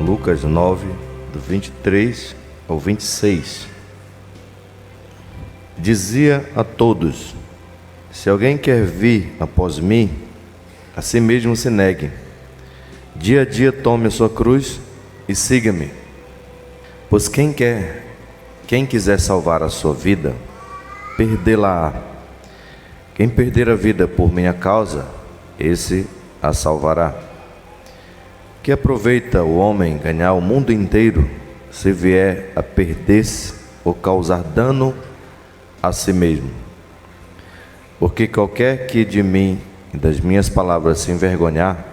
Lucas 9, do 23 ao 26. Dizia a todos: se alguém quer vir após mim, a si mesmo se negue. Dia a dia tome a sua cruz e siga-me. Pois quem quiser salvar a sua vida, perdê-la-á. Quem perder a vida por minha causa, esse a salvará. Que aproveita o homem ganhar o mundo inteiro, se vier a perder-se ou causar dano a si mesmo? Porque qualquer que de mim e das minhas palavras se envergonhar,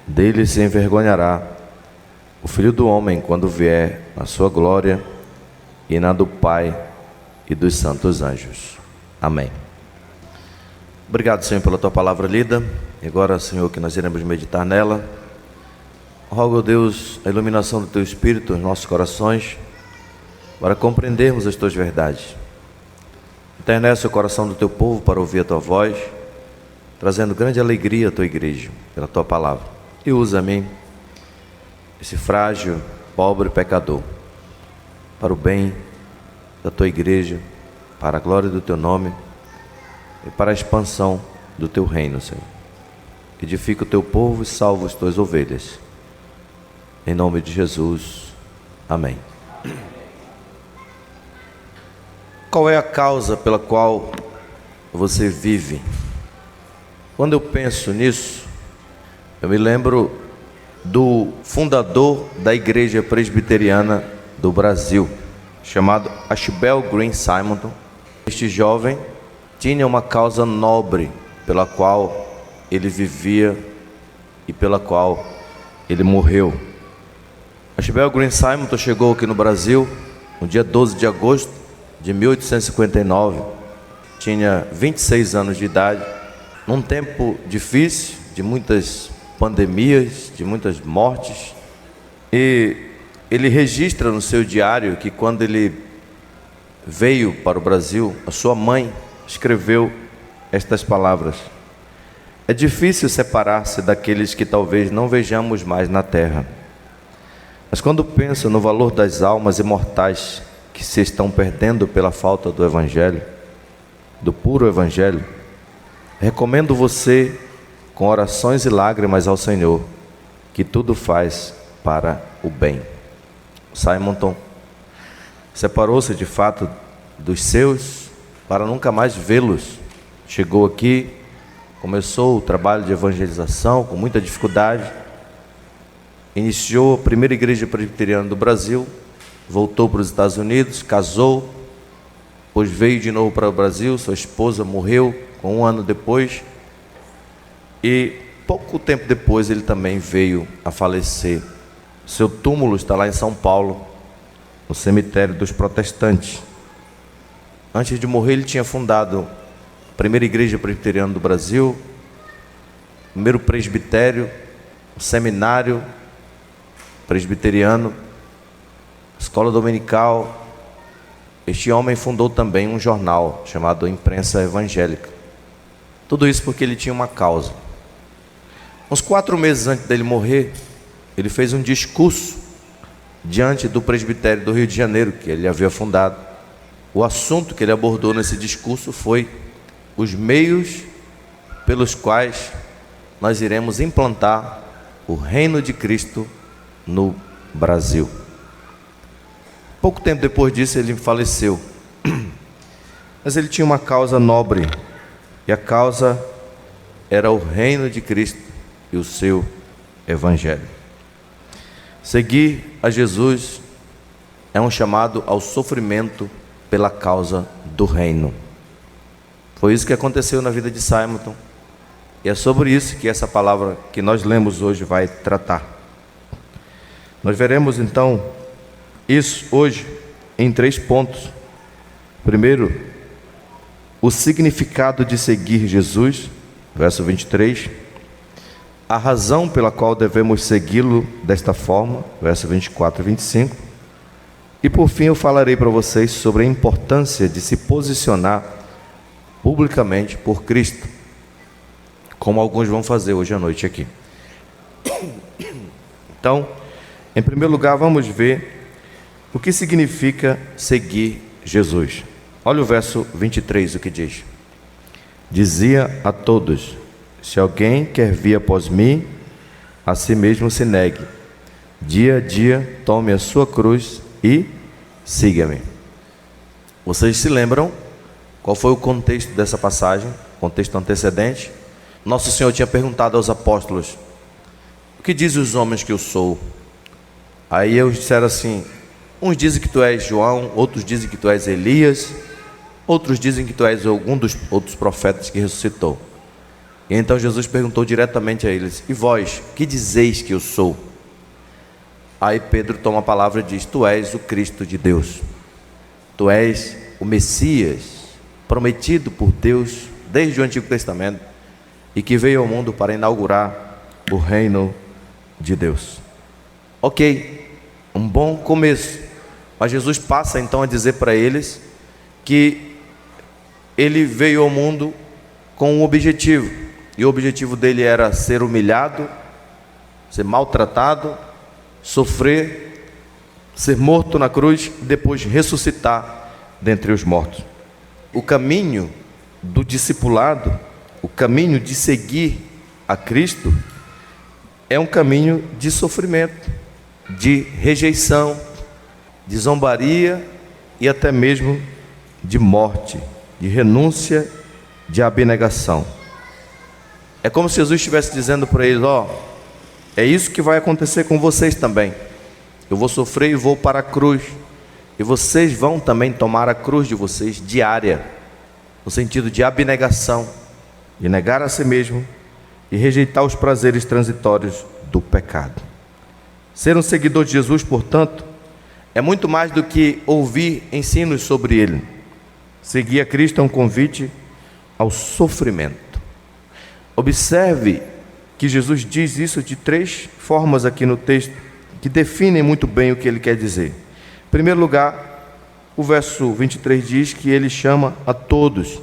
dele se envergonhará o Filho do Homem quando vier a sua glória e na do Pai e dos santos anjos. Amém. Obrigado, Senhor, pela Tua palavra lida. E agora, Senhor, que nós iremos meditar nela. Rogo, Deus, a iluminação do Teu Espírito nos nossos corações, para compreendermos as Tuas verdades. Enternece o coração do Teu povo para ouvir a Tua voz, trazendo grande alegria à Tua igreja, pela Tua palavra. E usa-me, esse frágil, pobre pecador, para o bem da Tua igreja, para a glória do Teu nome e para a expansão do Teu reino, Senhor. Edifica o Teu povo e salva as Tuas ovelhas. Em nome de Jesus. Amém. Qual é a causa pela qual você vive? Quando eu penso nisso, eu me lembro do fundador da Igreja Presbiteriana do Brasil, chamado Ashbel Green Simonton. Este jovem tinha uma causa nobre pela qual ele vivia e pela qual ele morreu. Ashbel Green Simonton chegou aqui no Brasil no dia 12 de agosto de 1859. Tinha 26 anos de idade, num tempo difícil, de muitas pandemias, de muitas mortes. E ele registra no seu diário que quando ele veio para o Brasil, a sua mãe escreveu estas palavras: é difícil separar-se daqueles que talvez não vejamos mais na terra. Mas quando penso no valor das almas imortais que se estão perdendo pela falta do Evangelho, do puro Evangelho, recomendo você, com orações e lágrimas ao Senhor, que tudo faz para o bem. Simonton separou-se de fato dos seus para nunca mais vê-los. Chegou aqui, começou o trabalho de evangelização com muita dificuldade, iniciou a primeira igreja presbiteriana do Brasil, voltou para os Estados Unidos, casou, depois veio de novo para o Brasil. Sua esposa morreu com 1 ano depois, e pouco tempo depois ele também veio a falecer. Seu túmulo está lá em São Paulo, no cemitério dos protestantes. Antes de morrer, ele tinha fundado a primeira igreja presbiteriana do Brasil, o primeiro presbitério, o seminário presbiteriano, escola dominical. Este homem fundou também um jornal chamado Imprensa Evangélica. Tudo isso porque ele tinha uma causa. Uns 4 meses antes dele morrer, ele fez um discurso diante do presbitério do Rio de Janeiro, que ele havia fundado. O assunto que ele abordou nesse discurso foi os meios pelos quais nós iremos implantar o reino de Cristo no Brasil. Pouco tempo depois disso ele faleceu. Mas ele tinha uma causa nobre, e a causa era o reino de Cristo e o seu Evangelho. Seguir a Jesus é um chamado ao sofrimento pela causa do reino. Foi isso que aconteceu na vida de Simonton, e é sobre isso que essa palavra que nós lemos hoje vai tratar. Nós veremos então isso hoje em 3 pontos. Primeiro, o significado de seguir Jesus, verso 23. A razão pela qual devemos segui-lo desta forma, verso 24 e 25. E por fim eu falarei para vocês sobre a importância de se posicionar publicamente por Cristo, como alguns vão fazer hoje à noite aqui. Então, Em primeiro lugar, vamos ver o que significa seguir Jesus. Olha o verso 23, o que diz. Dizia a todos: se alguém quer vir após mim, a si mesmo se negue. Dia a dia tome a sua cruz e siga-me. Vocês se lembram qual foi o contexto dessa passagem? Contexto antecedente. Nosso Senhor tinha perguntado aos apóstolos: o que dizem os homens que eu sou? Aí eles disseram assim: uns dizem que tu és João, outros dizem que tu és Elias, outros dizem que tu és algum dos outros profetas que ressuscitou. E então Jesus perguntou diretamente a eles: e vós, que dizeis que eu sou? Aí Pedro toma a palavra e diz: tu és o Cristo de Deus. Tu és o Messias, prometido por Deus desde o Antigo Testamento, e que veio ao mundo para inaugurar o reino de Deus. Ok, um bom começo. Mas Jesus passa então a dizer para eles que ele veio ao mundo com um objetivo, e o objetivo dele era ser humilhado, ser maltratado, sofrer, ser morto na cruz e depois ressuscitar dentre os mortos. O caminho do discipulado, o caminho de seguir a Cristo, é um caminho de sofrimento, de rejeição, de zombaria e até mesmo de morte, de renúncia, de abnegação. É como se Jesus estivesse dizendo para eles: é isso que vai acontecer com vocês também. Eu vou sofrer e vou para a cruz, e vocês vão também tomar a cruz de vocês diária, no sentido de abnegação, de negar a si mesmo e rejeitar os prazeres transitórios do pecado. Ser um seguidor de Jesus, portanto, é muito mais do que ouvir ensinos sobre Ele. Seguir a Cristo é um convite ao sofrimento. Observe que Jesus diz isso de 3 formas aqui no texto, que definem muito bem o que Ele quer dizer. Em primeiro lugar, o verso 23 diz que Ele chama a todos.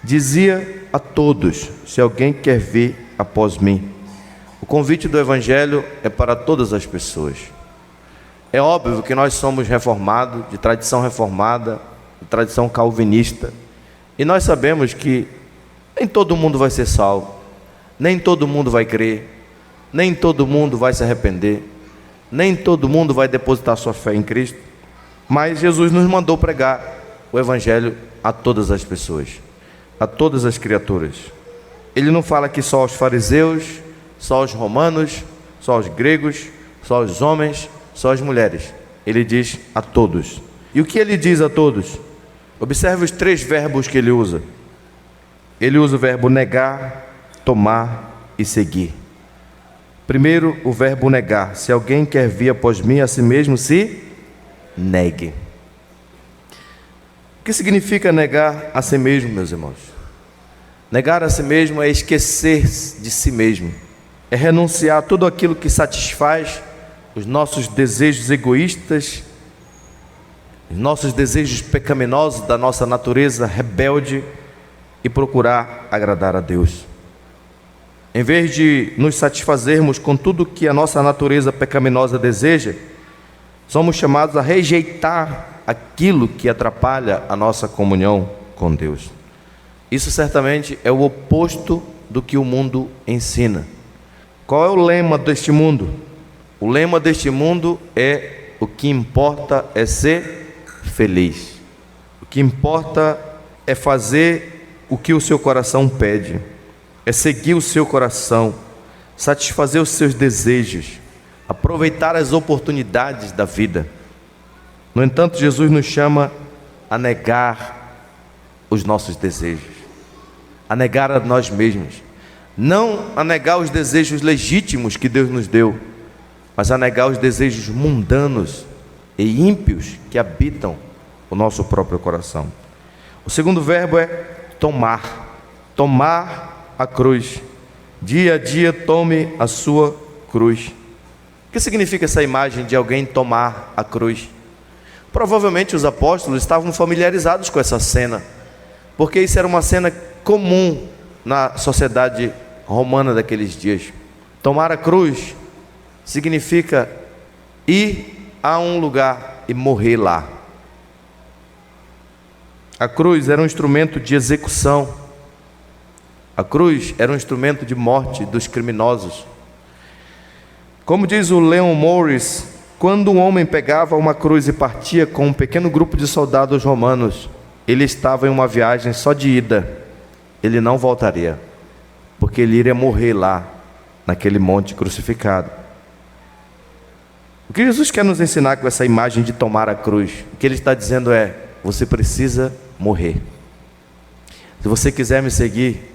Dizia a todos: se alguém quer vir após mim. O convite do Evangelho é para todas as pessoas. É óbvio que nós somos reformados, de tradição reformada, de tradição calvinista, e nós sabemos que nem todo mundo vai ser salvo, nem todo mundo vai crer, nem todo mundo vai se arrepender, nem todo mundo vai depositar sua fé em Cristo, mas Jesus nos mandou pregar o Evangelho a todas as pessoas, a todas as criaturas. Ele não fala aqui só aos fariseus, só aos romanos, só aos gregos, só aos homens, só às mulheres. Ele diz a todos. E o que ele diz a todos? Observe os 3 verbos que ele usa. Ele usa o verbo negar, tomar e seguir. Primeiro, o verbo negar. Se alguém quer vir após mim, a si mesmo se negue. O que significa negar a si mesmo, meus irmãos? Negar a si mesmo é esquecer de si mesmo. É renunciar a tudo aquilo que satisfaz os nossos desejos egoístas, os nossos desejos pecaminosos da nossa natureza rebelde, e procurar agradar a Deus. Em vez de nos satisfazermos com tudo que a nossa natureza pecaminosa deseja, somos chamados a rejeitar aquilo que atrapalha a nossa comunhão com Deus. Isso certamente é o oposto do que o mundo ensina. Qual é o lema deste mundo? O lema deste mundo é: o que importa é ser feliz. O que importa é fazer o que o seu coração pede, é seguir o seu coração, satisfazer os seus desejos, aproveitar as oportunidades da vida. No entanto, Jesus nos chama a negar os nossos desejos, a negar a nós mesmos, não a negar os desejos legítimos que Deus nos deu, mas a negar os desejos mundanos e ímpios que habitam o nosso próprio coração. O segundo verbo é tomar. Tomar a cruz. Dia a dia tome a sua cruz. O que significa essa imagem de alguém tomar a cruz? Provavelmente os apóstolos estavam familiarizados com essa cena, porque isso era uma cena comum na sociedade romana daqueles dias. Tomar a cruz significa ir a um lugar e morrer lá. A cruz era um instrumento de execução. A cruz era um instrumento de morte dos criminosos. Como diz o Leon Morris, quando um homem pegava uma cruz e partia com um pequeno grupo de soldados romanos, ele estava em uma viagem só de ida. Ele não voltaria, porque ele iria morrer lá, naquele monte crucificado. O que Jesus quer nos ensinar com essa imagem de tomar a cruz? O que ele está dizendo é: você precisa morrer. Se você quiser me seguir,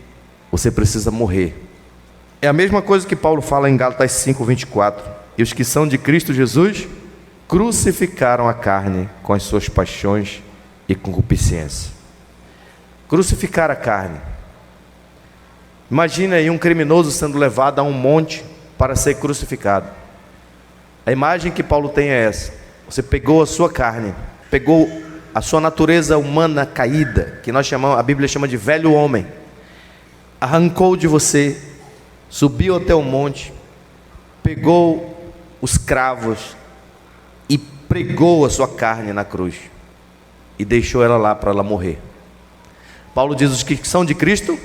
você precisa morrer. É a mesma coisa que Paulo fala em Gálatas 5:24. E os que são de Cristo Jesus crucificaram a carne com as suas paixões e concupiscência. Crucificar a carne. Imagina aí um criminoso sendo levado a um monte para ser crucificado. A imagem que Paulo tem é essa: você pegou a sua carne, pegou a sua natureza humana caída, que a Bíblia chama de velho homem, arrancou de você, subiu até o monte, pegou os cravos e pregou a sua carne na cruz e deixou ela lá para ela morrer. Paulo diz: os que são de Cristo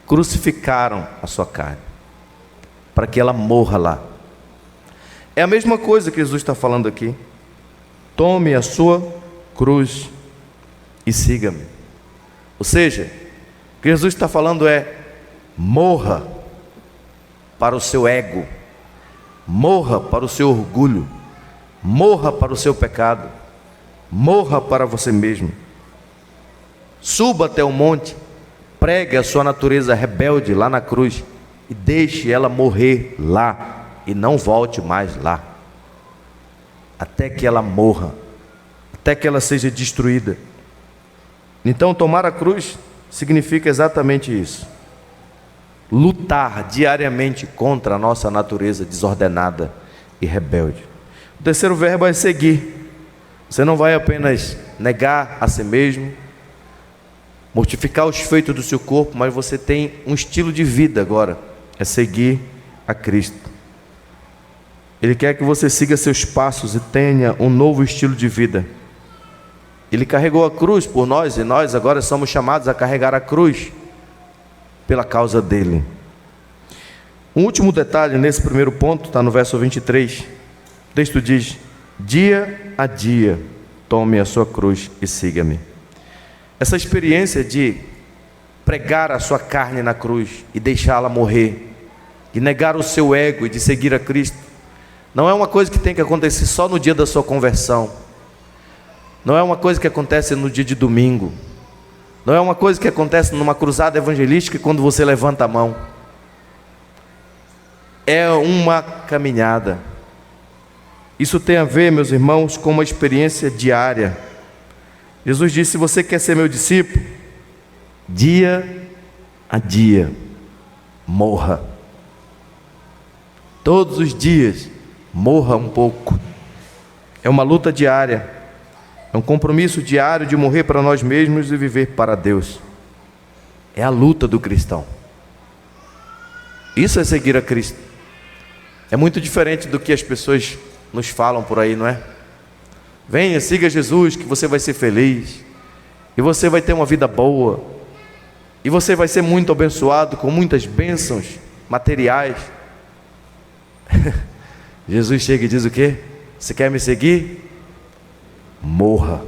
crucificaram a sua carne para que ela morra lá. É a mesma coisa que Jesus está falando aqui. Tome a sua cruz e siga-me. Ou seja, o que Jesus está falando é: morra para o seu ego, morra para o seu orgulho, morra para o seu pecado, morra para você mesmo. Suba até o monte, pregue a sua natureza rebelde lá na cruz e deixe ela morrer lá e não volte mais lá, até que ela morra, até que ela seja destruída. Então, tomar a cruz significa exatamente isso: lutar diariamente contra a nossa natureza desordenada e rebelde. O terceiro verbo é seguir. Você não vai apenas negar a si mesmo, mortificar os feitos do seu corpo, mas você tem um estilo de vida agora: é seguir a Cristo. Ele quer que você siga seus passos e tenha um novo estilo de vida. Ele carregou a cruz por nós e nós agora somos chamados a carregar a cruz pela causa dele. Um último detalhe nesse primeiro ponto está no verso 23. O texto diz: dia a dia tome a sua cruz e siga-me. Essa experiência de pregar a sua carne na cruz e deixá-la morrer, de negar o seu ego e de seguir a Cristo, não é uma coisa que tem que acontecer só no dia da sua conversão. Não é uma coisa que acontece no dia de domingo. Não é uma coisa que acontece numa cruzada evangelística quando você levanta a mão. É uma caminhada. Isso tem a ver, meus irmãos, com uma experiência diária. Jesus disse: se você quer ser meu discípulo, dia a dia, morra. Todos os dias, morra um pouco. É uma luta diária. É um compromisso diário de morrer para nós mesmos e viver para Deus. É a luta do cristão. Isso é seguir a Cristo. É muito diferente do que as pessoas nos falam por aí, não é? Venha, siga Jesus, que você vai ser feliz, e você vai ter uma vida boa, e você vai ser muito abençoado com muitas bênçãos materiais. Jesus chega e diz o quê? Você quer me seguir? Morra.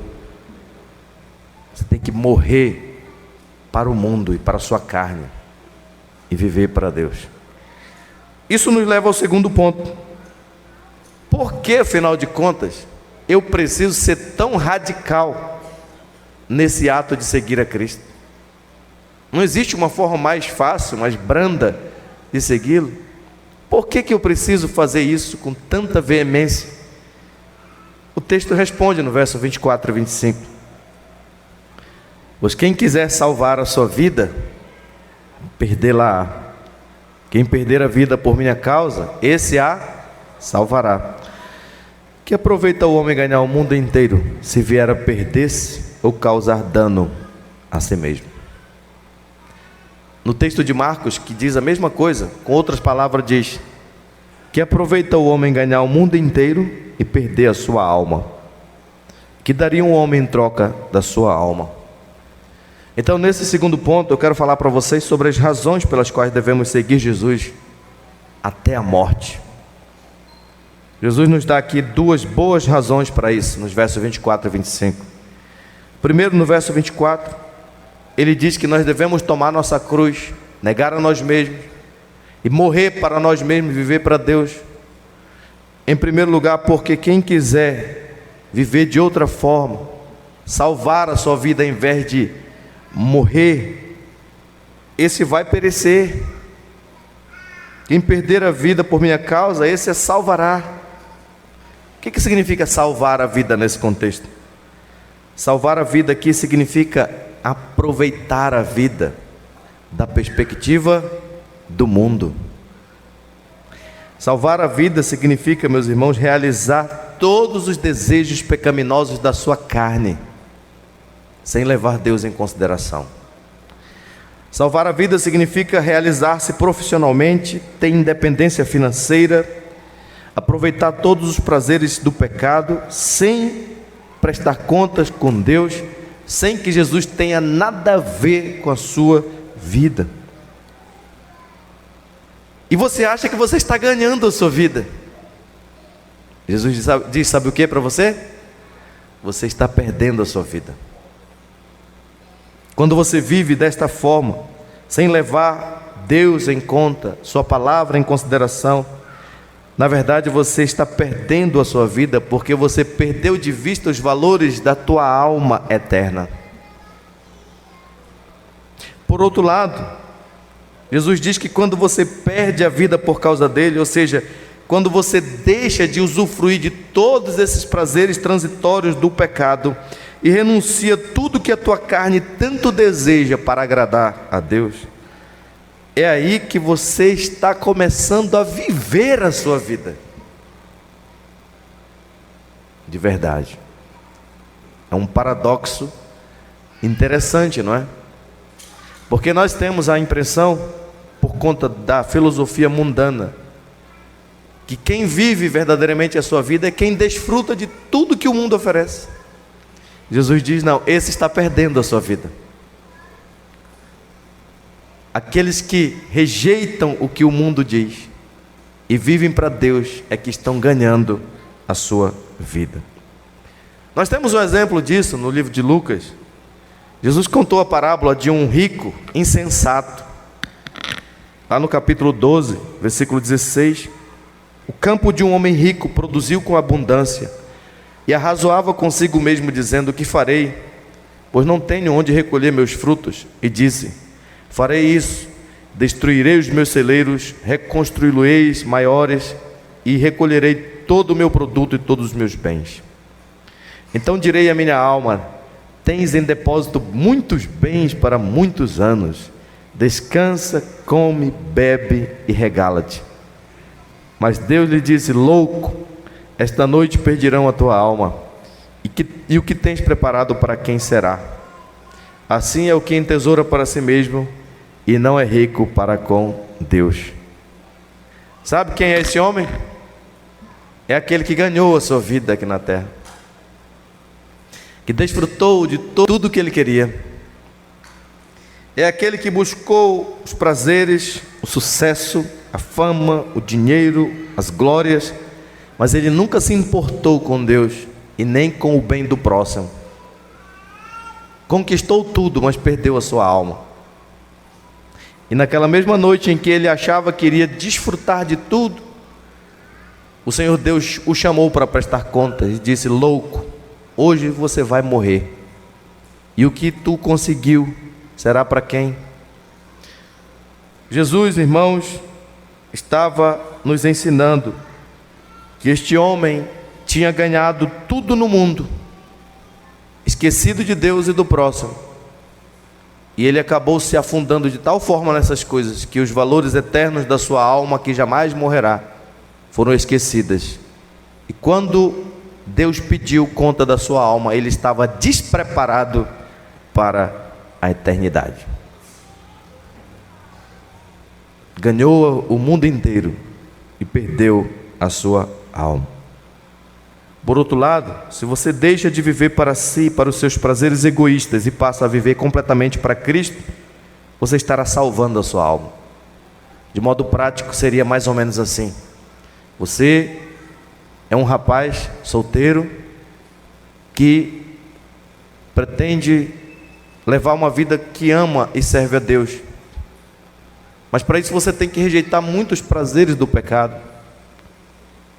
Você tem que morrer para o mundo e para a sua carne e viver para Deus. Isso nos leva ao segundo ponto. Por que, afinal de contas, eu preciso ser tão radical nesse ato de seguir a Cristo? Não existe uma forma mais fácil, mais branda de segui-lo? Por que eu preciso fazer isso com tanta veemência? O texto responde no verso 24 e 25. Pois quem quiser salvar a sua vida, perdê-la-á. Quem perder a vida por minha causa, esse a salvará. Que aproveita o homem ganhar o mundo inteiro, se vier a perder-se ou causar dano a si mesmo? No texto de Marcos, que diz a mesma coisa, com outras palavras diz: Que aproveita o homem ganhar o mundo inteiro e perder a sua alma? Que daria um homem em troca da sua alma? Então, nesse segundo ponto, eu quero falar para vocês sobre as razões pelas quais devemos seguir Jesus até a morte. Jesus nos dá aqui duas boas razões para isso, nos versos 24 e 25. Primeiro, no verso 24, ele diz que nós devemos tomar nossa cruz, negar a nós mesmos e morrer para nós mesmos, viver para Deus. Em primeiro lugar, porque quem quiser viver de outra forma, salvar a sua vida ao invés de morrer, esse vai perecer. Quem perder a vida por minha causa, esse a salvará. O que significa salvar a vida nesse contexto? Salvar a vida aqui significa aproveitar a vida da perspectiva do mundo. Salvar a vida significa, meus irmãos, realizar todos os desejos pecaminosos da sua carne, sem levar Deus em consideração. Salvar a vida significa realizar-se profissionalmente, ter independência financeira, aproveitar todos os prazeres do pecado, sem prestar contas com Deus, sem que Jesus tenha nada a ver com a sua vida. E você acha que você está ganhando a sua vida? Jesus diz, sabe o que para você? Você está perdendo a sua vida. Quando você vive desta forma, sem levar Deus em conta, sua palavra em consideração, na verdade você está perdendo a sua vida, porque você perdeu de vista os valores da tua alma eterna. Por outro lado, Jesus diz que quando você perde a vida por causa dele, ou seja, quando você deixa de usufruir de todos esses prazeres transitórios do pecado e renuncia tudo que a tua carne tanto deseja para agradar a Deus, é aí que você está começando a viver a sua vida de verdade. É um paradoxo interessante, não é? Porque nós temos a impressão, por conta da filosofia mundana, que quem vive verdadeiramente a sua vida é quem desfruta de tudo que o mundo oferece. Jesus diz, não, esse está perdendo a sua vida. Aqueles que rejeitam o que o mundo diz e vivem para Deus é que estão ganhando a sua vida. Nós temos um exemplo disso no livro de Lucas. Jesus contou a parábola de um rico insensato. Lá no capítulo 12, versículo 16, o campo de um homem rico produziu com abundância, e arrazoava consigo mesmo, dizendo, que farei? Pois não tenho onde recolher meus frutos. E disse, farei isso, destruirei os meus celeiros, reconstruí-los maiores, e recolherei todo o meu produto e todos os meus bens. Então direi à minha alma, tens em depósito muitos bens para muitos anos, descansa, come, bebe e regala-te. Mas Deus lhe disse, louco, esta noite perderão a tua alma, e o que tens preparado para quem será? Assim é o que entesoura para si mesmo, e não é rico para com Deus. Sabe quem é esse homem? É aquele que ganhou a sua vida aqui na terra, que desfrutou de tudo o que ele queria. É aquele que buscou os prazeres, o sucesso, a fama, o dinheiro, as glórias, mas ele nunca se importou com Deus e nem com o bem do próximo. Conquistou tudo, mas perdeu a sua alma. E naquela mesma noite em que ele achava que iria desfrutar de tudo, o Senhor Deus o chamou para prestar contas e disse, louco, hoje você vai morrer, e o que tu conseguiu será para quem? Jesus, irmãos, estava nos ensinando que este homem tinha ganhado tudo no mundo, esquecido de Deus e do próximo, e ele acabou se afundando de tal forma nessas coisas, que os valores eternos da sua alma, que jamais morrerá, foram esquecidas. E quando Deus pediu conta da sua alma, ele estava despreparado para a eternidade. Ganhou o mundo inteiro, e perdeu a sua alma. Por outro lado, se você deixa de viver para si, para os seus prazeres egoístas e passa a viver completamente para Cristo, você estará salvando a sua alma. De modo prático, seria mais ou menos assim: você é um rapaz solteiro que pretende levar uma vida que ama e serve a Deus, mas para isso você tem que rejeitar muitos prazeres do pecado.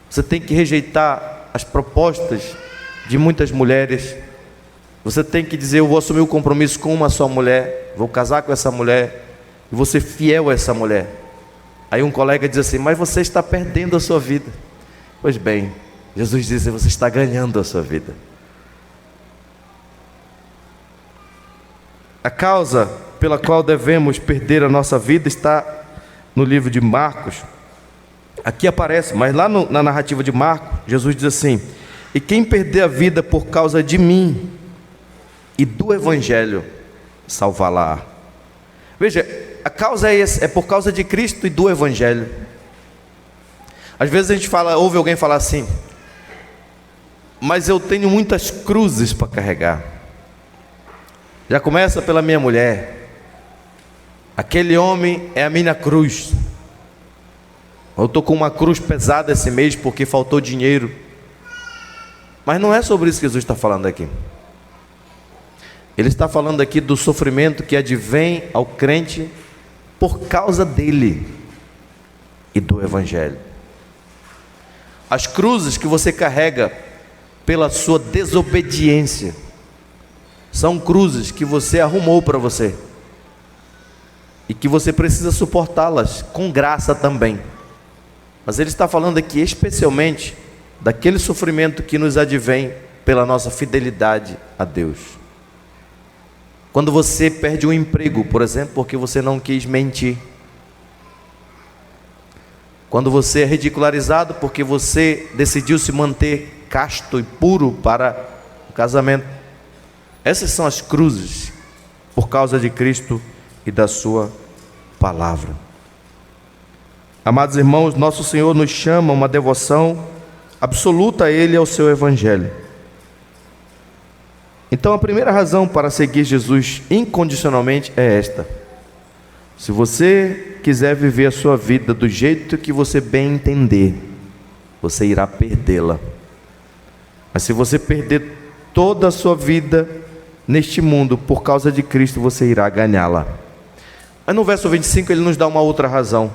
Você tem que rejeitar as propostas de muitas mulheres. Você tem que dizer: eu vou assumir o compromisso com uma só mulher, vou casar com essa mulher e vou ser fiel a essa mulher. Aí um colega diz assim: mas você está perdendo a sua vida. Pois bem, Jesus diz: você está ganhando a sua vida. A causa pela qual devemos perder a nossa vida está no livro de Marcos. Aqui aparece, mas lá na narrativa de Marcos, Jesus diz assim: e quem perder a vida por causa de mim e do Evangelho, salvá-la. Veja, a causa é por causa de Cristo e do Evangelho. Às vezes a gente ouve alguém falar assim: mas eu tenho muitas cruzes para carregar. Já começa pela minha mulher. Aquele homem é a minha cruz. Eu estou com uma cruz pesada esse mês porque faltou dinheiro. Mas não é sobre isso que Jesus está falando aqui. Ele está falando aqui do sofrimento que advém ao crente por causa dele e do Evangelho. As cruzes que você carrega pela sua desobediência são cruzes que você arrumou para você e que você precisa suportá-las com graça também. Mas ele está falando aqui especialmente daquele sofrimento que nos advém pela nossa fidelidade a Deus. Quando você perde um emprego, por exemplo, porque você não quis mentir. Quando você é ridicularizado porque você decidiu se manter casto e puro para o casamento. Essas são as cruzes por causa de Cristo e da sua palavra. Amados irmãos, nosso Senhor nos chama a uma devoção absoluta a Ele e ao seu Evangelho. Então a primeira razão para seguir Jesus incondicionalmente é esta: se você quiser viver a sua vida do jeito que você bem entender, você irá perdê-la. Mas se você perder toda a sua vida neste mundo por causa de Cristo, você irá ganhá-la. Mas no verso 25 ele nos dá uma outra razão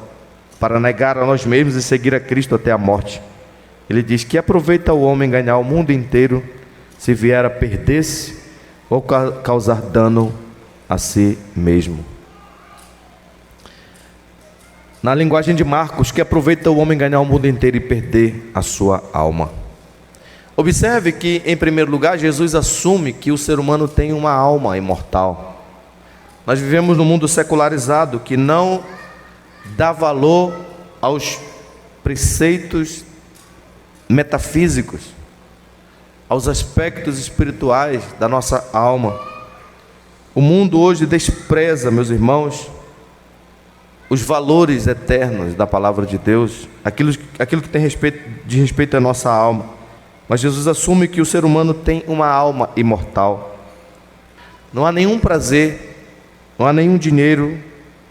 para negar a nós mesmos e seguir a Cristo até a morte. Ele diz: que aproveita o homem ganhar o mundo inteiro se vier a perder-se ou causar dano a si mesmo. Na linguagem de Marcos, que aproveita o homem ganhar o mundo inteiro e perder a sua alma. Observe que, em primeiro lugar, Jesus assume que o ser humano tem uma alma imortal. Nós vivemos num mundo secularizado que não dá valor aos preceitos metafísicos, aos aspectos espirituais da nossa alma. O mundo hoje despreza, meus irmãos, os valores eternos da palavra de Deus, aquilo que tem respeito à nossa alma. Mas Jesus assume que o ser humano tem uma alma imortal. Não há nenhum prazer, não há nenhum dinheiro,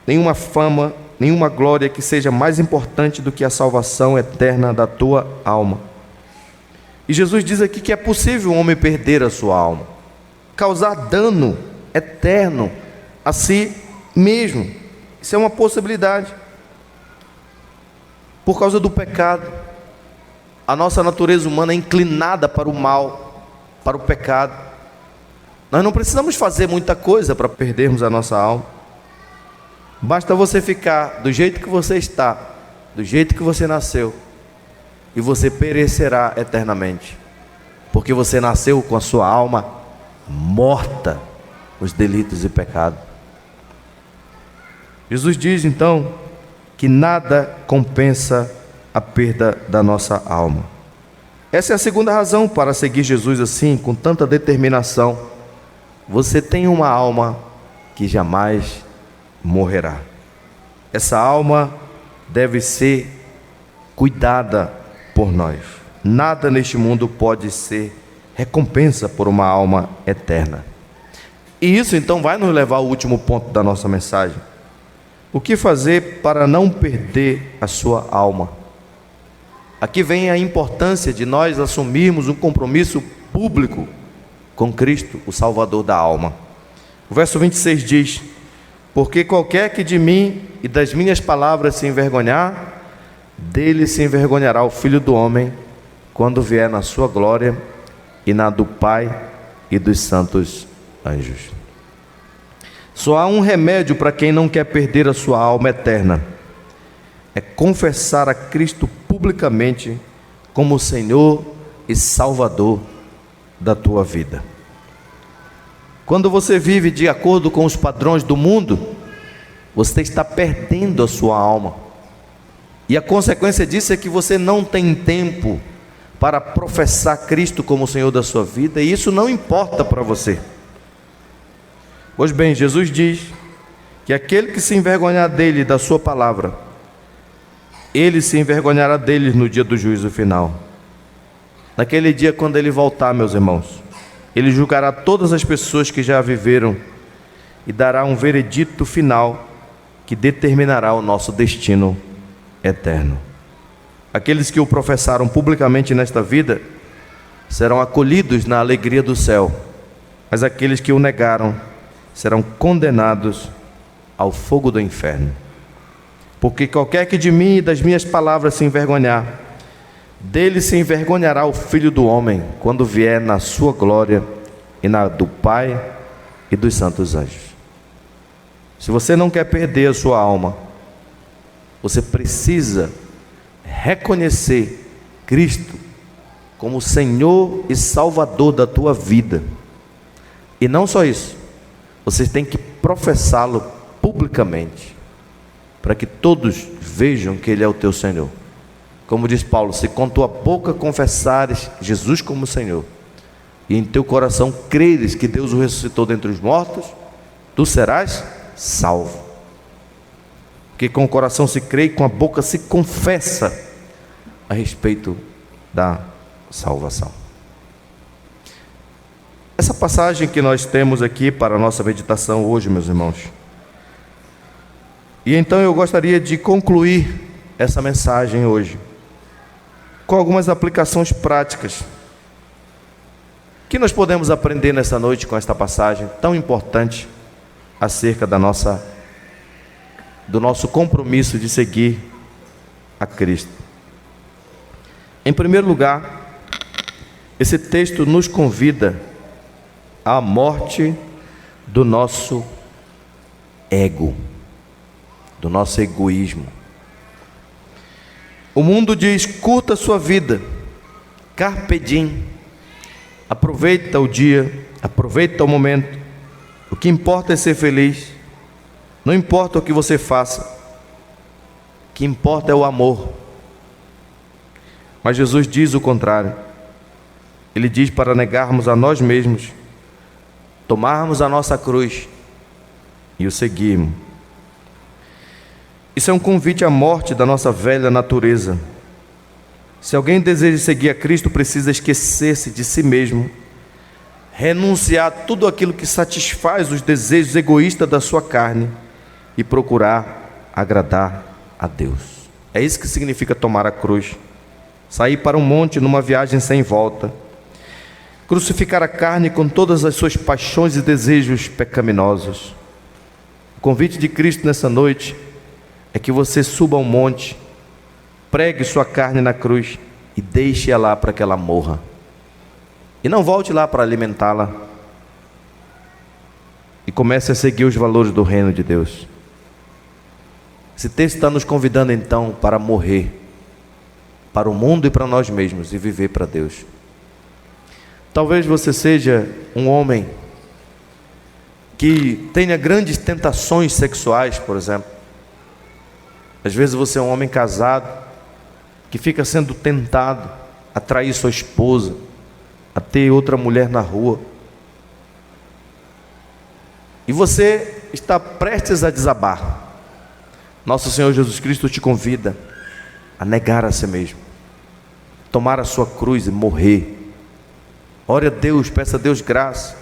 nenhuma fama, nenhuma glória que seja mais importante do que a salvação eterna da tua alma. E Jesus diz aqui que é possível um homem perder a sua alma, causar dano eterno a si mesmo. Isso é uma possibilidade. Por causa do pecado, a nossa natureza humana é inclinada para o mal, para o pecado. Nós não precisamos fazer muita coisa para perdermos a nossa alma. Basta você ficar do jeito que você está, do jeito que você nasceu, e você perecerá eternamente, porque você nasceu com a sua alma morta nos delitos e pecados. Jesus diz então que nada compensa a perda da nossa alma. Essa é a segunda razão para seguir Jesus assim, com tanta determinação. Você tem uma alma que jamais morrerá. Essa alma deve ser cuidada por nós. Nada neste mundo pode ser recompensa por uma alma eterna. E isso então vai nos levar ao último ponto da nossa mensagem. O que fazer para não perder a sua alma? Aqui vem a importância de nós assumirmos um compromisso público com Cristo, o Salvador da alma. O verso 26 diz: porque qualquer que de mim e das minhas palavras se envergonhar, dele se envergonhará o Filho do Homem, quando vier na sua glória e na do Pai e dos santos anjos. Só há um remédio para quem não quer perder a sua alma eterna: é confessar a Cristo publicamente como Senhor e Salvador da tua vida. Quando você vive de acordo com os padrões do mundo, você está perdendo a sua alma. E a consequência disso é que você não tem tempo para professar Cristo como Senhor da sua vida, e isso não importa para você. Pois bem, Jesus diz que aquele que se envergonhar dele e da sua palavra, ele se envergonhará deles no dia do juízo final. Naquele dia, quando ele voltar, meus irmãos, ele julgará todas as pessoas que já viveram e dará um veredito final que determinará o nosso destino eterno. Aqueles que o professaram publicamente nesta vida serão acolhidos na alegria do céu, mas aqueles que o negaram serão condenados ao fogo do inferno. Porque qualquer que de mim e das minhas palavras se envergonhar, dele se envergonhará o Filho do Homem, quando vier na sua glória e na do Pai e dos santos anjos. Se você não quer perder a sua alma, você precisa reconhecer Cristo como Senhor e Salvador da tua vida. E não só isso, você tem que professá-lo publicamente, para que todos vejam que Ele é o teu Senhor. Como diz Paulo: se com tua boca confessares Jesus como Senhor, e em teu coração creres que Deus o ressuscitou dentre os mortos, tu serás salvo. Porque com o coração se crê e com a boca se confessa a respeito da salvação. Essa passagem que nós temos aqui para a nossa meditação hoje, meus irmãos, e então eu gostaria de concluir essa mensagem hoje com algumas aplicações práticas que nós podemos aprender nessa noite com esta passagem tão importante acerca do nosso compromisso de seguir a Cristo. Em primeiro lugar, esse texto nos convida à morte do nosso ego, do nosso egoísmo. O mundo diz: curta a sua vida, carpe diem, aproveita o dia, aproveita o momento, o que importa é ser feliz, não importa o que você faça, o que importa é o amor. Mas Jesus diz o contrário. Ele diz para negarmos a nós mesmos, tomarmos a nossa cruz e o seguirmos. Isso é um convite à morte da nossa velha natureza. Se alguém deseja seguir a Cristo, precisa esquecer-se de si mesmo, renunciar a tudo aquilo que satisfaz os desejos egoístas da sua carne e procurar agradar a Deus. É isso que significa tomar a cruz. Sair para um monte numa viagem sem volta, crucificar a carne com todas as suas paixões e desejos pecaminosos. O convite de Cristo nessa noite é que você suba ao monte, pregue sua carne na cruz e deixe-a lá para que ela morra. E não volte lá para alimentá-la. E comece a seguir os valores do reino de Deus. Esse texto está nos convidando então para morrer para o mundo e para nós mesmos e viver para Deus. Talvez você seja um homem que tenha grandes tentações sexuais, por exemplo. Às vezes você é um homem casado que fica sendo tentado a trair sua esposa, a ter outra mulher na rua. E você está prestes a desabar. Nosso Senhor Jesus Cristo te convida a negar a si mesmo, tomar a sua cruz e morrer. Ore a Deus, peça a Deus graça,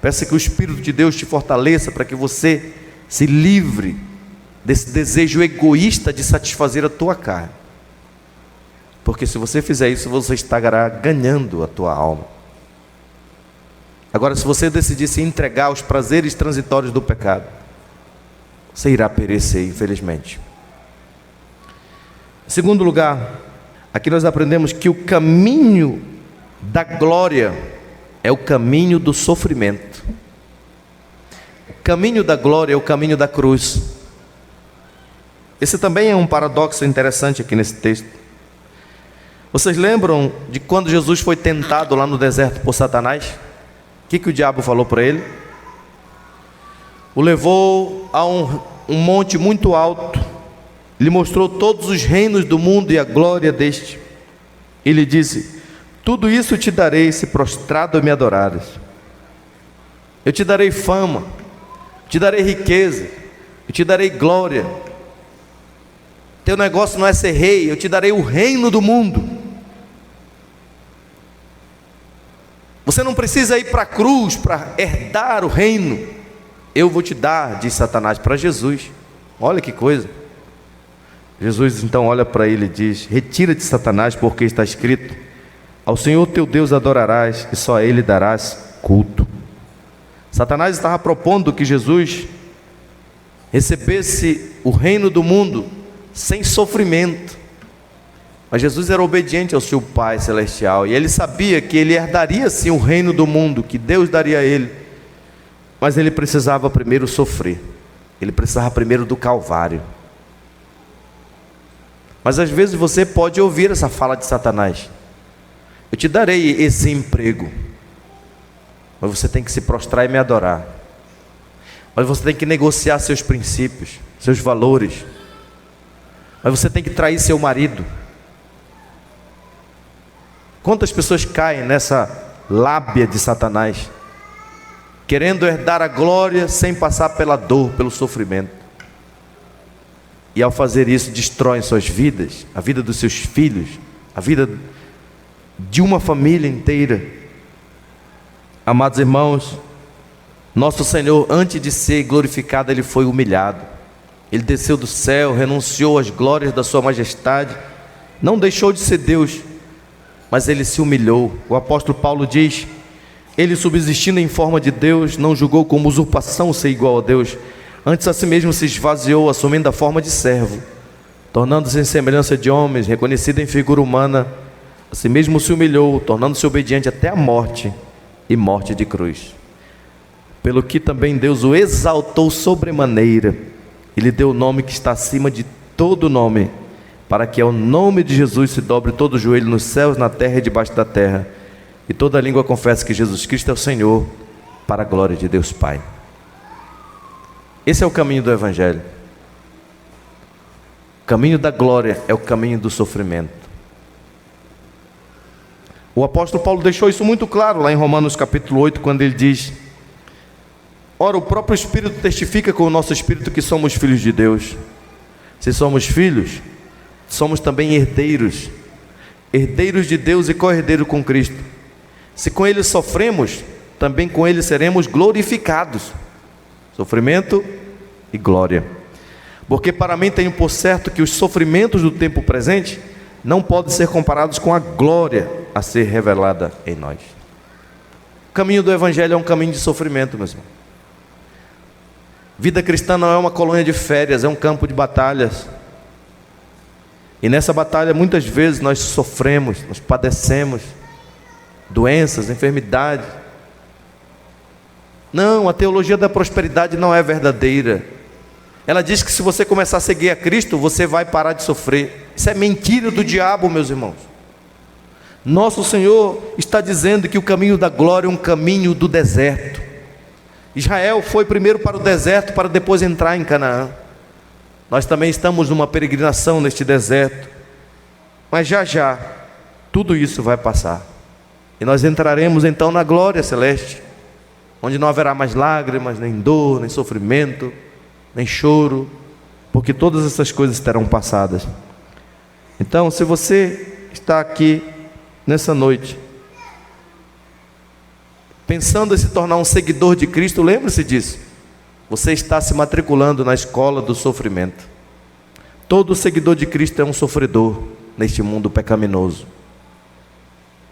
peça que o Espírito de Deus te fortaleça para que você se livre desse desejo egoísta de satisfazer a tua carne, porque se você fizer isso, você estará ganhando a tua alma. Agora, se você decidir se entregar aos prazeres transitórios do pecado, você irá perecer, infelizmente. Em segundo lugar, aqui nós aprendemos que o caminho da glória é o caminho do sofrimento. O caminho da glória é o caminho da cruz. Esse também é um paradoxo interessante aqui nesse texto. Vocês lembram de quando Jesus foi tentado lá no deserto por Satanás? O que o diabo falou para ele? O levou a um monte muito alto, lhe mostrou todos os reinos do mundo e a glória deste. Ele disse: tudo isso te darei se prostrado me adorares. Eu te darei fama, te darei riqueza, eu te darei glória. Teu negócio não é ser rei, eu te darei o reino do mundo. Você não precisa ir para a cruz para herdar o reino. Eu vou te dar, diz Satanás para Jesus. Olha que coisa. Jesus então olha para ele e diz: retira-te, Satanás, porque está escrito: ao Senhor teu Deus adorarás e só a Ele darás culto. Satanás estava propondo que Jesus recebesse o reino do mundo sem sofrimento. Mas Jesus era obediente ao seu Pai Celestial, e ele sabia que ele herdaria sim o reino do mundo, que Deus daria a ele. Mas ele precisava primeiro sofrer, ele precisava primeiro do Calvário. Mas às vezes você pode ouvir essa fala de Satanás: eu te darei esse emprego, mas você tem que se prostrar e me adorar. Mas você tem que negociar seus princípios, seus valores. Mas você tem que trair seu marido. Quantas pessoas caem nessa lábia de Satanás, querendo herdar a glória sem passar pela dor, pelo sofrimento, e ao fazer isso destroem suas vidas, a vida dos seus filhos, a vida de uma família inteira. Amados irmãos, nosso Senhor, antes de ser glorificado, Ele foi humilhado. Ele desceu do céu, renunciou às glórias da sua majestade, não deixou de ser Deus, mas Ele se humilhou. O apóstolo Paulo diz: Ele, subsistindo em forma de Deus, não julgou como usurpação ser igual a Deus, antes a si mesmo se esvaziou, assumindo a forma de servo, tornando-se em semelhança de homens, reconhecido em figura humana, a si mesmo se humilhou, tornando-se obediente até a morte, e morte de cruz. Pelo que também Deus o exaltou sobremaneira, e lhe deu o nome que está acima de todo nome, para que ao nome de Jesus se dobre todo o joelho nos céus, na terra e debaixo da terra, e toda língua confesse que Jesus Cristo é o Senhor, para a glória de Deus Pai. Esse é o caminho do Evangelho. O caminho da glória é o caminho do sofrimento. O apóstolo Paulo deixou isso muito claro lá em Romanos capítulo 8, quando ele diz: ora, o próprio Espírito testifica com o nosso Espírito que somos filhos de Deus. Se somos filhos, somos também herdeiros, herdeiros de Deus e co-herdeiros com Cristo. Se com Ele sofremos, também com Ele seremos glorificados. Sofrimento e glória. Porque para mim tenho por certo que os sofrimentos do tempo presente não podem ser comparados com a glória a ser revelada em nós. O caminho do Evangelho é um caminho de sofrimento, meus irmãos. Vida cristã não é uma colônia de férias, é um campo de batalhas. E nessa batalha muitas vezes nós sofremos, nós padecemos doenças, enfermidades. Não, a teologia da prosperidade não é verdadeira. Ela diz que se você começar a seguir a Cristo, você vai parar de sofrer. Isso é mentira do diabo, meus irmãos. Nosso Senhor está dizendo que o caminho da glória é um caminho do deserto. Israel foi primeiro para o deserto, para depois entrar em Canaã. Nós também estamos numa peregrinação neste deserto. Mas já já, tudo isso vai passar. E nós entraremos então na glória celeste, onde não haverá mais lágrimas, nem dor, nem sofrimento, nem choro, porque todas essas coisas terão passadas. Então, se você está aqui nessa noite, pensando em se tornar um seguidor de Cristo, lembre-se disso. Você está se matriculando na escola do sofrimento. Todo seguidor de Cristo é um sofredor neste mundo pecaminoso.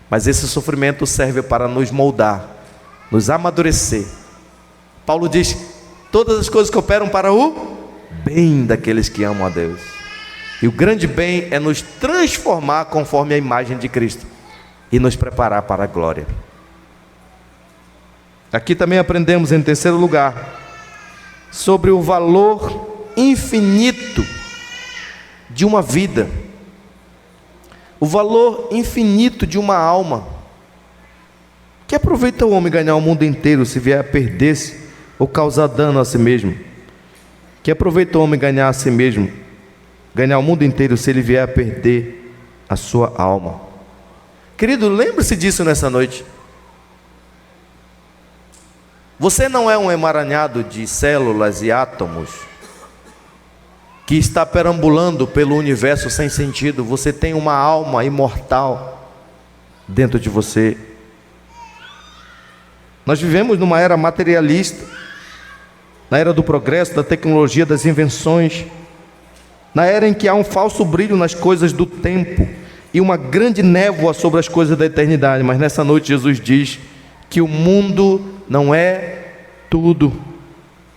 Mas esse sofrimento serve para nos moldar, nos amadurecer. Paulo diz: todas as coisas cooperam para o bem daqueles que amam a Deus. E o grande bem é nos transformar conforme a imagem de Cristo e nos preparar para a glória. Aqui também aprendemos, em terceiro lugar, sobre o valor infinito de uma vida, o valor infinito de uma alma. Que aproveita o homem ganhar o mundo inteiro se vier a perder-se ou causar dano a si mesmo? Que aproveita o homem ganhar a si mesmo, ganhar o mundo inteiro, se ele vier a perder a sua alma? Querido, lembre-se disso nessa noite. Você não é um emaranhado de células e átomos que está perambulando pelo universo sem sentido. Você tem uma alma imortal dentro de você. Nós vivemos numa era materialista, na era do progresso, da tecnologia, das invenções, na era em que há um falso brilho nas coisas do tempo e uma grande névoa sobre as coisas da eternidade. Mas nessa noite Jesus diz que o mundo não é tudo.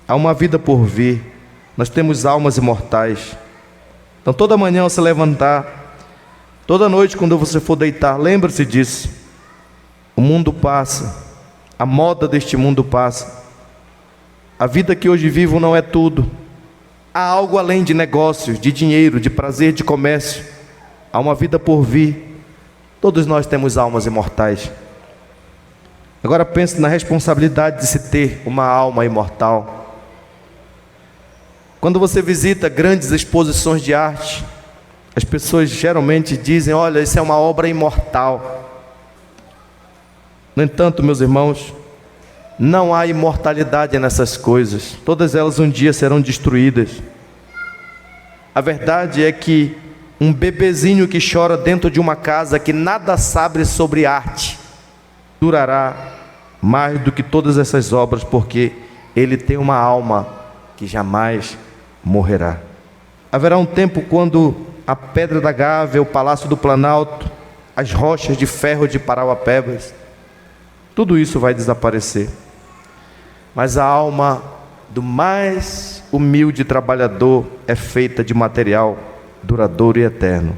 Há uma vida por vir. Nós temos almas imortais. Então toda manhã ao se levantar, toda noite quando você for deitar, lembre-se disso. O mundo passa, a moda deste mundo passa. A vida que hoje vivo não é tudo. Há algo além de negócios, de dinheiro, de prazer, de comércio. Há uma vida por vir. Todos nós temos almas imortais. Agora pense na responsabilidade de se ter uma alma imortal. Quando você visita grandes exposições de arte, as pessoas geralmente dizem: olha, isso é uma obra imortal. No entanto, meus irmãos, não há imortalidade nessas coisas. Todas elas um dia serão destruídas. A verdade é que um bebezinho que chora dentro de uma casa que nada sabe sobre arte durará mais do que todas essas obras, porque ele tem uma alma que jamais morrerá. Haverá um tempo quando a pedra da Gávea, o palácio do Planalto, as rochas de ferro de Parauapebas, tudo isso vai desaparecer. Mas a alma do mais humilde trabalhador é feita de material duradouro e eterno.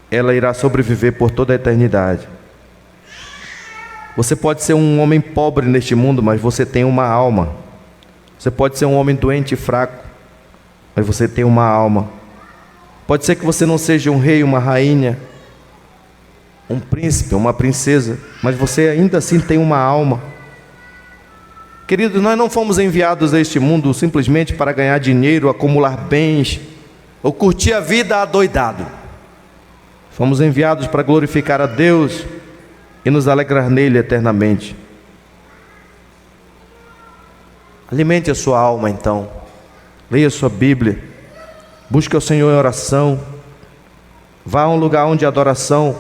Ela irá sobreviver por toda a eternidade. Você pode ser um homem pobre neste mundo, mas você tem uma alma. Você pode ser um homem doente e fraco, mas você tem uma alma. Pode ser que você não seja um rei, uma rainha, um príncipe, uma princesa, mas você ainda assim tem uma alma. Queridos, nós não fomos enviados a este mundo simplesmente para ganhar dinheiro, acumular bens, ou curtir a vida adoidado. Fomos enviados para glorificar a Deus e nos alegrar nele eternamente. Alimente a sua alma então. Leia a sua Bíblia. Busque ao Senhor em oração. Vá a um lugar onde a adoração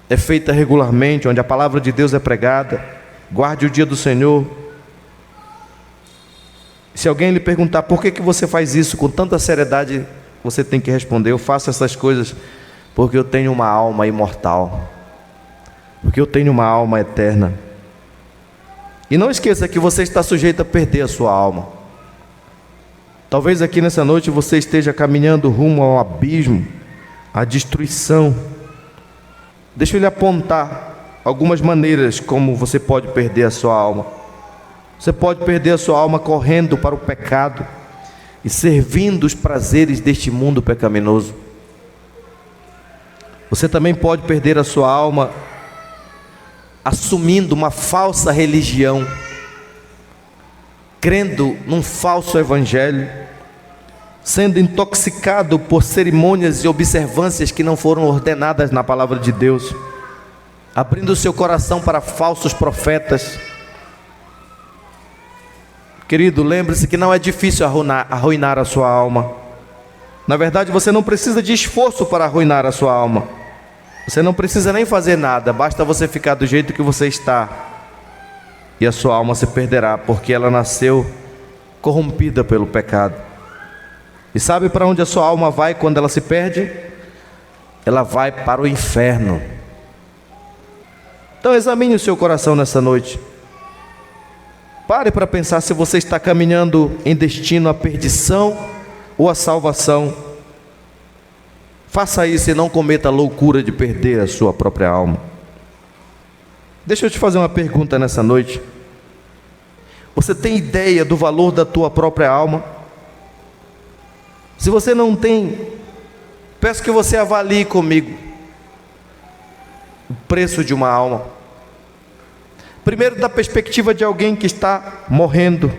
é feita regularmente, onde a palavra de Deus é pregada. Guarde o dia do Senhor. Se alguém lhe perguntar por que você faz isso com tanta seriedade, você tem que responder: eu faço essas coisas porque eu tenho uma alma imortal, porque eu tenho uma alma eterna. E não esqueça que você está sujeito a perder a sua alma. Talvez aqui nessa noite você esteja caminhando rumo ao abismo, à destruição. Deixa eu lhe apontar algumas maneiras como você pode perder a sua alma. Você pode perder a sua alma correndo para o pecado e servindo os prazeres deste mundo pecaminoso. Você também pode perder a sua alma assumindo uma falsa religião, crendo num falso evangelho, sendo intoxicado por cerimônias e observâncias que não foram ordenadas na palavra de Deus, abrindo seu coração para falsos profetas. Querido, lembre-se que não é difícil arruinar a sua alma. Na verdade, você não precisa de esforço para arruinar a sua alma. Você não precisa nem fazer nada, basta você ficar do jeito que você está. E a sua alma se perderá, porque ela nasceu corrompida pelo pecado. E sabe para onde a sua alma vai quando ela se perde? Ela vai para o inferno. Então examine o seu coração nessa noite. Pare para pensar se você está caminhando em destino à perdição ou à salvação. Faça isso e não cometa a loucura de perder a sua própria alma. Deixa eu te fazer uma pergunta nessa noite. Você tem ideia do valor da tua própria alma? Se você não tem, peço que você avalie comigo o preço de uma alma. Primeiro, da perspectiva de alguém que está morrendo.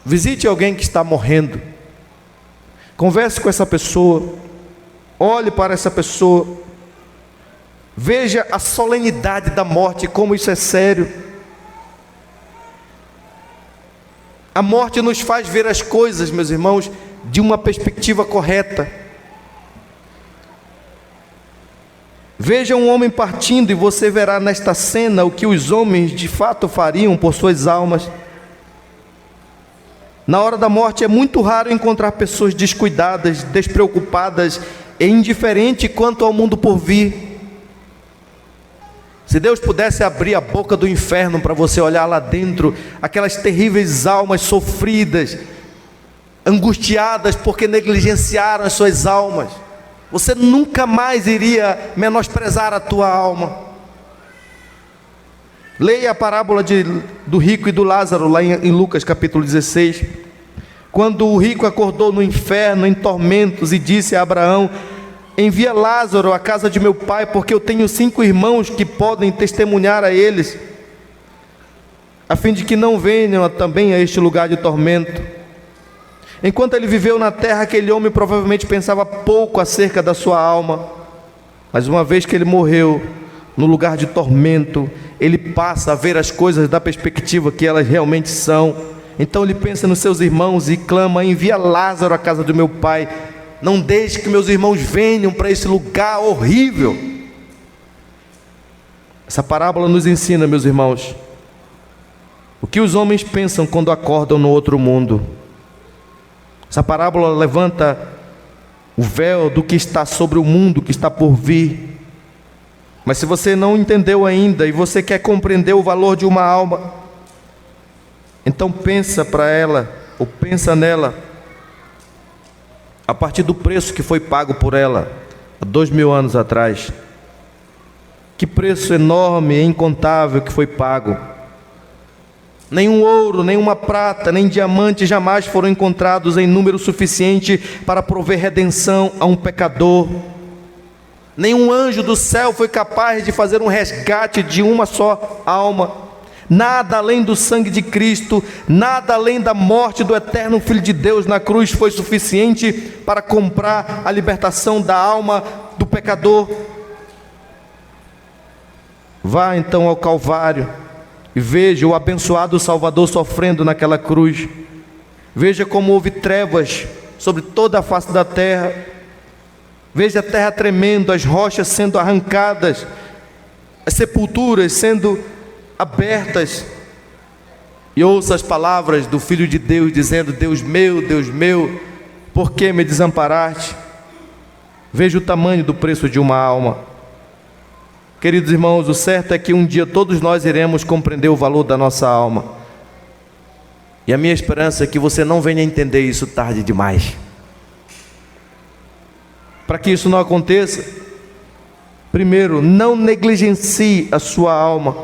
Visite alguém que está morrendo. Converse com essa pessoa. Olhe para essa pessoa. Veja a solenidade da morte, como isso é sério. A morte nos faz ver as coisas, meus irmãos, de uma perspectiva correta. Veja um homem partindo e você verá nesta cena o que os homens de fato fariam por suas almas. Na hora da morte é muito raro encontrar pessoas descuidadas, despreocupadas e indiferentes quanto ao mundo por vir. Se Deus pudesse abrir a boca do inferno para você olhar lá dentro, aquelas terríveis almas sofridas, angustiadas porque negligenciaram as suas almas, você nunca mais iria menosprezar a tua alma. Leia a parábola do rico e do Lázaro, lá em Lucas capítulo 16. Quando o rico acordou no inferno, em tormentos, e disse a Abraão: envia Lázaro à casa de meu pai, porque eu tenho 5 irmãos que podem testemunhar a eles, a fim de que não venham também a este lugar de tormento. Enquanto ele viveu na terra, aquele homem provavelmente pensava pouco acerca da sua alma, mas uma vez que ele morreu no lugar de tormento, ele passa a ver as coisas da perspectiva que elas realmente são. Então ele pensa nos seus irmãos e clama: envia Lázaro à casa do meu pai, não deixe que meus irmãos venham para esse lugar horrível. Essa parábola nos ensina, meus irmãos, o que os homens pensam quando acordam no outro mundo. Essa parábola levanta o véu do que está sobre o mundo que está por vir. Mas se você não entendeu ainda e você quer compreender o valor de uma alma, então pensa para ela, ou pensa nela, a partir do preço que foi pago por ela, há 2000 anos atrás. Que preço enorme e incontável que foi pago. Nenhum ouro, nenhuma prata, nem diamante jamais foram encontrados em número suficiente para prover redenção a um pecador. Nenhum anjo do céu foi capaz de fazer um resgate de uma só alma. Nada além do sangue de Cristo, nada além da morte do eterno Filho de Deus na cruz foi suficiente para comprar a libertação da alma do pecador. Vá então ao Calvário e veja o abençoado Salvador sofrendo naquela cruz. Veja como houve trevas sobre toda a face da terra. Veja a terra tremendo, as rochas sendo arrancadas, as sepulturas sendo abertas. E ouça as palavras do Filho de Deus dizendo: Deus meu, por que me desamparaste? Veja o tamanho do preço de uma alma. Queridos irmãos, o certo é que um dia todos nós iremos compreender o valor da nossa alma. E a minha esperança é que você não venha entender isso tarde demais. Para que isso não aconteça, primeiro, não negligencie a sua alma.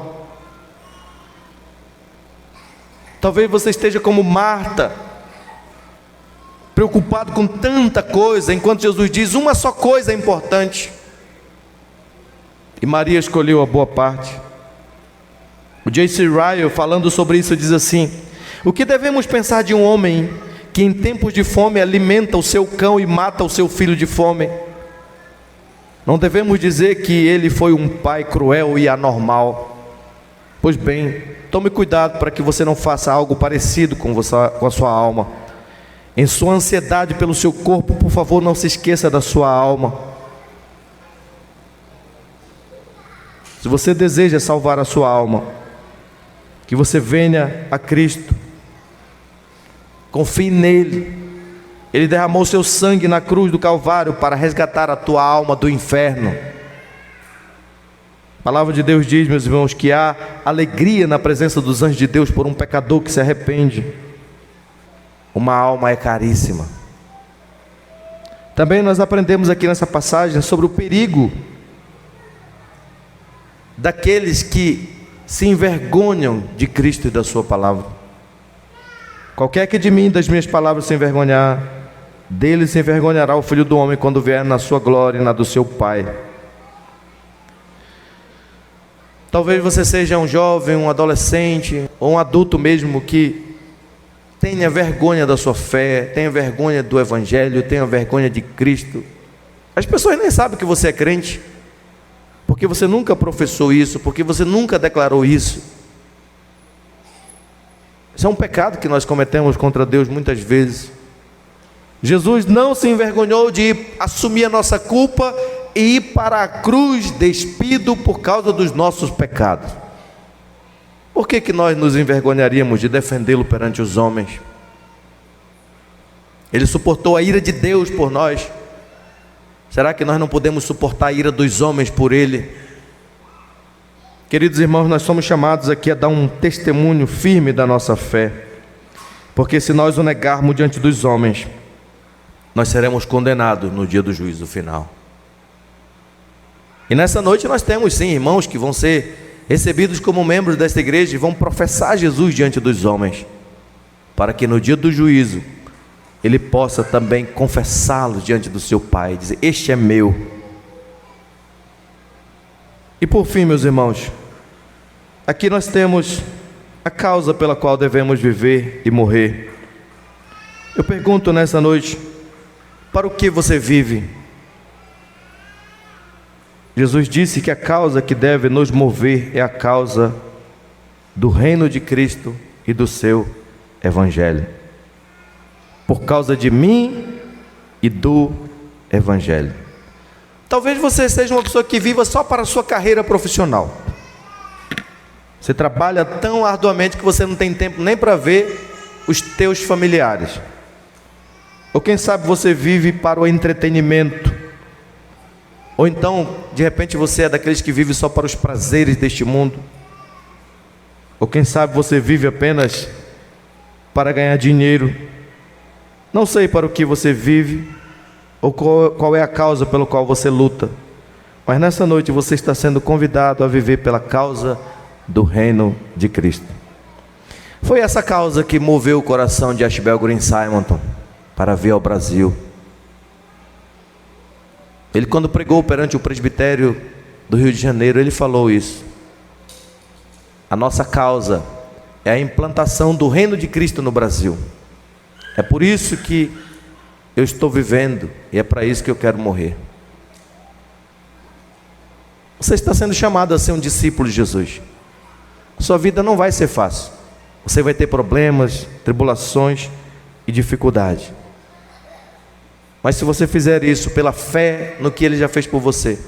Talvez você esteja como Marta, preocupado com tanta coisa, enquanto Jesus diz: uma só coisa é importante. E Maria escolheu a boa parte. O J.C. Ryle, falando sobre isso, diz assim: o que devemos pensar de um homem que em tempos de fome alimenta o seu cão e mata o seu filho de fome? Não devemos dizer que ele foi um pai cruel e anormal. Pois bem, tome cuidado para que você não faça algo parecido com a sua alma. Em sua ansiedade pelo seu corpo, por favor, não se esqueça da sua alma. Se você deseja salvar a sua alma, que você venha a Cristo, confie nele. Ele derramou seu sangue na cruz do Calvário para resgatar a tua alma do inferno. A palavra de Deus diz, meus irmãos, que há alegria na presença dos anjos de Deus por um pecador que se arrepende. Uma alma é caríssima. Também nós aprendemos aqui nessa passagem sobre o perigo daqueles que se envergonham de Cristo e da sua palavra. Qualquer que de mim e das minhas palavras se envergonhar, dele se envergonhará o Filho do Homem quando vier na sua glória e na do seu Pai. Talvez você seja um jovem, um adolescente, ou um adulto mesmo que tenha vergonha da sua fé, tenha vergonha do Evangelho, tenha vergonha de Cristo. As pessoas nem sabem que você é crente, porque você nunca professou isso, porque você nunca declarou isso. Isso é um pecado que nós cometemos contra Deus muitas vezes. Jesus não se envergonhou de assumir a nossa culpa e ir para a cruz despido por causa dos nossos pecados. Por que nós nos envergonharíamos de defendê-lo perante os homens? Ele suportou a ira de Deus por nós. Será que nós não podemos suportar a ira dos homens por ele? Queridos irmãos, nós somos chamados aqui a dar um testemunho firme da nossa fé, porque se nós o negarmos diante dos homens, nós seremos condenados no dia do juízo final. E nessa noite nós temos sim irmãos que vão ser recebidos como membros desta igreja e vão professar Jesus diante dos homens, para que no dia do juízo ele possa também confessá-lo diante do seu Pai, dizer: este é meu. E por fim, meus irmãos, aqui nós temos a causa pela qual devemos viver e morrer. Eu pergunto nessa noite: para o que você vive? Jesus disse que a causa que deve nos mover é a causa do reino de Cristo e do seu Evangelho. Por causa de mim e do Evangelho. Talvez você seja uma pessoa que viva só para a sua carreira profissional. Você trabalha tão arduamente que você não tem tempo nem para ver os teus familiares. Ou quem sabe você vive para o entretenimento. Ou então, de repente, você é daqueles que vive só para os prazeres deste mundo. Ou quem sabe você vive apenas para ganhar dinheiro. Não sei para o que você vive, ou qual é a causa pela qual você luta. Mas nessa noite você está sendo convidado a viver pela causa do reino de Cristo. Foi essa causa que moveu o coração de Ashbel Green Simonton para vir ao Brasil. Ele, quando pregou perante o presbitério do Rio de Janeiro, ele falou isso. A nossa causa é a implantação do reino de Cristo no Brasil. É por isso que eu estou vivendo e é para isso que eu quero morrer. Você está sendo chamado a ser um discípulo de Jesus. Sua vida não vai ser fácil. Você vai ter problemas, tribulações e dificuldade. Mas se você fizer isso pela fé no que Ele já fez por você,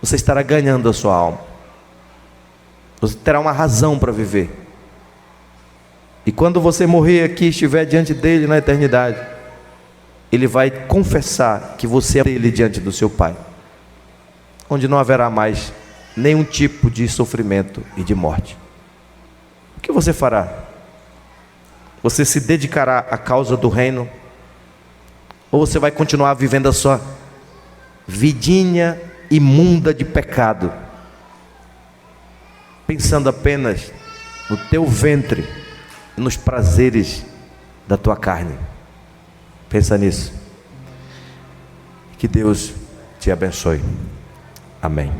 você estará ganhando a sua alma. Você terá uma razão para viver. E quando você morrer aqui, estiver diante dele na eternidade, ele vai confessar que você é dele diante do seu Pai, onde não haverá mais nenhum tipo de sofrimento e de morte. O que você fará? Você se dedicará à causa do reino? Ou você vai continuar vivendo a sua vidinha imunda de pecado, pensando apenas no teu ventre, nos prazeres da tua carne? Pensa nisso. Que Deus te abençoe. Amém.